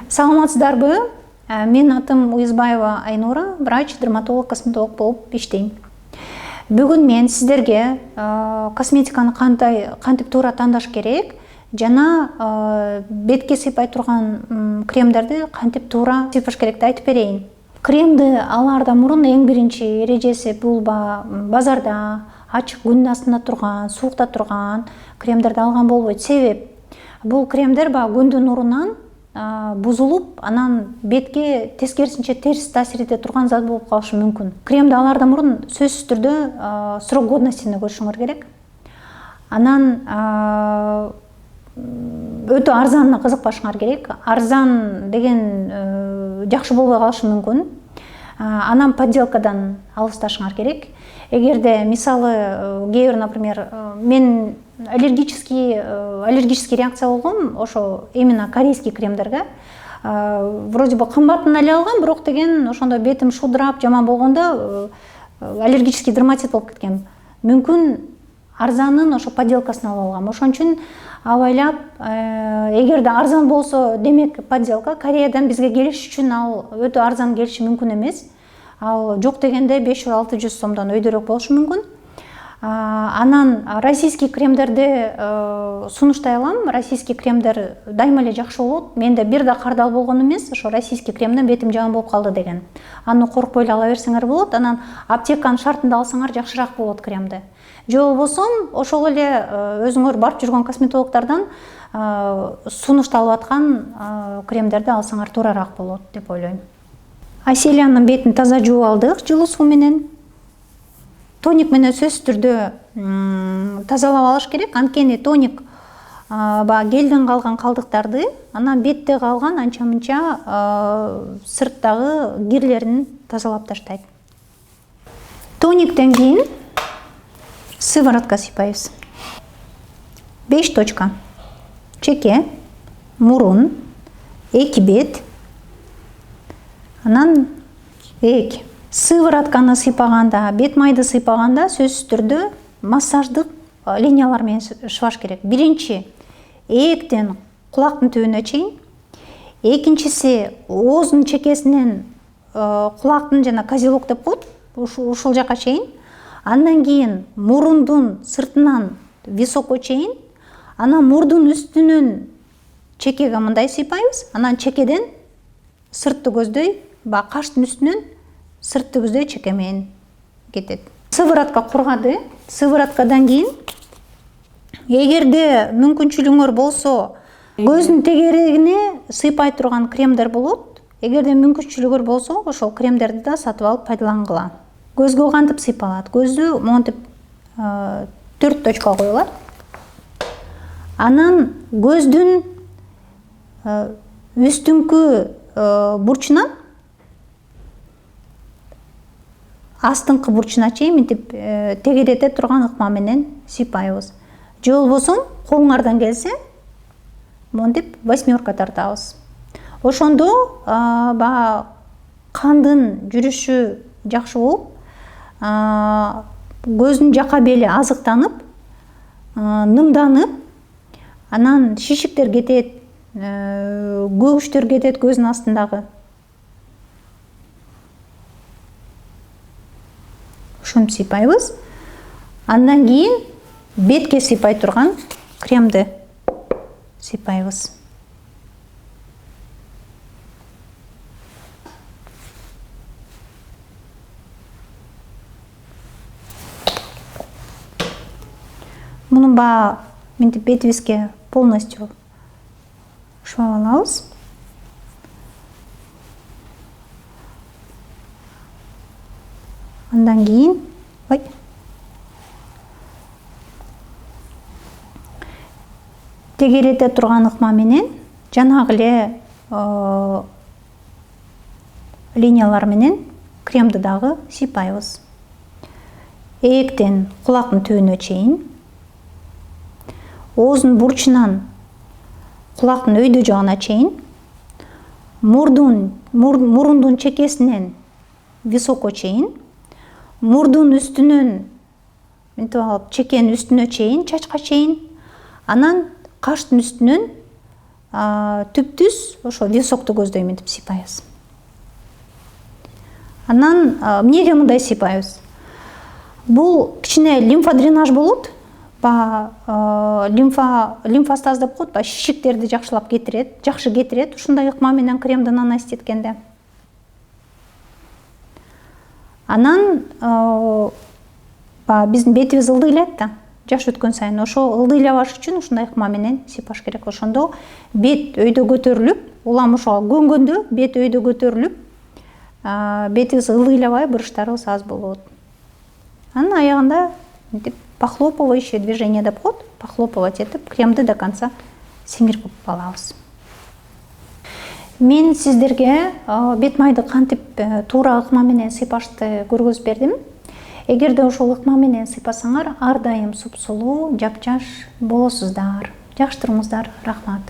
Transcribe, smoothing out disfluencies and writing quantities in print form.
Саламатсыздарбы? Мен атым Уйзбаева Айнура, врач, дерматолог, косметолог болуп иштейм. Бүгүн мен сиздерге косметиканы кантип туура тандаш керек жана бетке сыйпай турган кремдерди кантип туура сыйпаш керекти айтып берейин. Кремди алаардан мурун эң биринчи эрежеси бул базарда ачык күндүн астында турган, суукта турган кремдерди алган болбойт. Себеп бул кремдер күндүн нурунан бузулуп, анан бетке тескерисинче терс таасир эте турган зат болуп калышы мүмкүн. Кремди алаардан мурун сөзсүз түрдө срок годностине көрүшүңөр керек. Анан өтө арзанына кызыкпашыңар керек. Арзан деген жакшы болбой калышы мүмкүн. Анан подделкадан алысташыңар керек. Эгерде мисалы кээ бир, например, мен аллергический реакция болгом ошо именно корейский кремдерге. Вроде бы кымбатын эле алгам, бирок деген ошондо бетим шудурап, жаман болгондо аллергический дерматит болуп кеткен. Мүмкүн арзанын ошо подделкасын алып алгам. Ошон үчүн абайлап, эгерде арзан болсо, демек подделка. Кореядан бизге келиш үчүн ал өтө арзан келиши мүмкүн эмес. Ал жок дегенде 500-600 сомдон өйдөрөөк болушу мүмкүн. Анан российский кремдерди сунуштай алам. Российский кремдер дайыма эле жакшы болот. Менде бир да кардал болгон эмес, ошо российский кремден бетим жаман болуп калды деген. Аны коркпой эле ала берсеңер болот. Анан аптеканын шартында алсаңар жакшыраак болот кремди. Же болбосо ошол эле өзүңөр барып жүргөн косметологдордон сунушталып аткан кремдерди алсаңар туурараак болот деп ойлойм. Айселянын бетин таза жууп алдык жылуу суу менен. Тоник менен сөзсүз түрдө тазалап алыш керек. Анткени тоник гелден калган калдыктарды, анан бетте калган анча-мынча сырттагы кирлерин тазалап таштайт. Тониктен кийин сыворотка сыйпайбыз. 5 точка. Чеке, мурун, эки бет, анан эки. Сыворотканы сыйпаганда, бет майды сыйпаганда сөзсүз түрдө массаждык линиялар менен шыбаш керек. Биринчи ээктен кулактын түбүнө чейин, экинчиси ооздун чекесинен кулактын жана козелок деп коет, ушул жака чейин. Андан кийин мурундун сыртынан високко чейин, анан мурдун үстүнөн чекеге мындай сыйпайбыз, анан чекеден сыртты көздөй, каштын үстүнөн сыртты көздөй чеке менен кетет. Сыворотка кургады. Сывороткадан кийин эгерде мүмкүнчүлүгүңөр болсо, көздүн тегерегине сыйпай турган кремдер болот. Эгерде мүмкүнчүлүгүңөр болсо, ошол кремдерди да сатып алып пайдалангыла. Көзгө кантип сыйпалат? Көздү монтип 4 точка коюлат. Анан көздүн үстүңкү бурчунан астыңкы бурчуна чейин мынтип тегерете турган ыкма менен сыйпайбыз. Же болбосо колуңардан келсе, монтип 8 тартабыз. Ошондо кандын жүрүшү жакшы болуп, көздүн жака бели азыктанып, нымданып, анан шишиктер кетет, көгүчтөр кетет көздүн астындагы. Ошону сыйпайбыз. Андан кийин бетке сыйпай турган кремди сыйпайбыз. Муну мынтип бетибизге полностью шуап алабыз. Андан кийин тегерете турган ыкма менен жанагы эле линиялар менен кремди дагы сыйпайбыз. Ээктен кулактын түбүнө чейин, ооздун бурчунан кулактын өйдө жагына чейин, мурундун чекесинен високко чейин, мурдун үстүнөн мынтип алып чекенин үстүнө чейин, чачка чейин, анан каштын үстүнөн түп-түз ошо високду көздөйм деп сыйпайбыз. Анан эмнеге мындай сыйпайбыз? Бул кичине лимфодренаж болот. Лимфостаз деп коет, шишиктерди жакшылап кетирет, жакшы кетирет ушундай ыкма менен кремди наносить эткенде. Анан биздин бетибиз ылдыйлайт да, жаш өткөн сайын. Ошо ылдыйлабаш үчүн ушундай ыкма менен сыйпаш керек. Ошондо бет өйдө көтөрүлүп, улам ошого көнгөндө бет өйдө көтөрүлүп, бетибиз ылдыйлабай, буручтарыбыз аз болот. Анан аягында похлопывающее движение деп коет, похлопывать этип кремди до конца сиңирип алабыз. Мен сиздерге бет майды кантип туура ыкма менен сыйпашты көргөзүп бердим. Эгерде ошол ыкма менен сыйпасаңар, ар дайым суп-сулуу, жапжаш болосуздар. Жакшы туруңуздар, рахмат.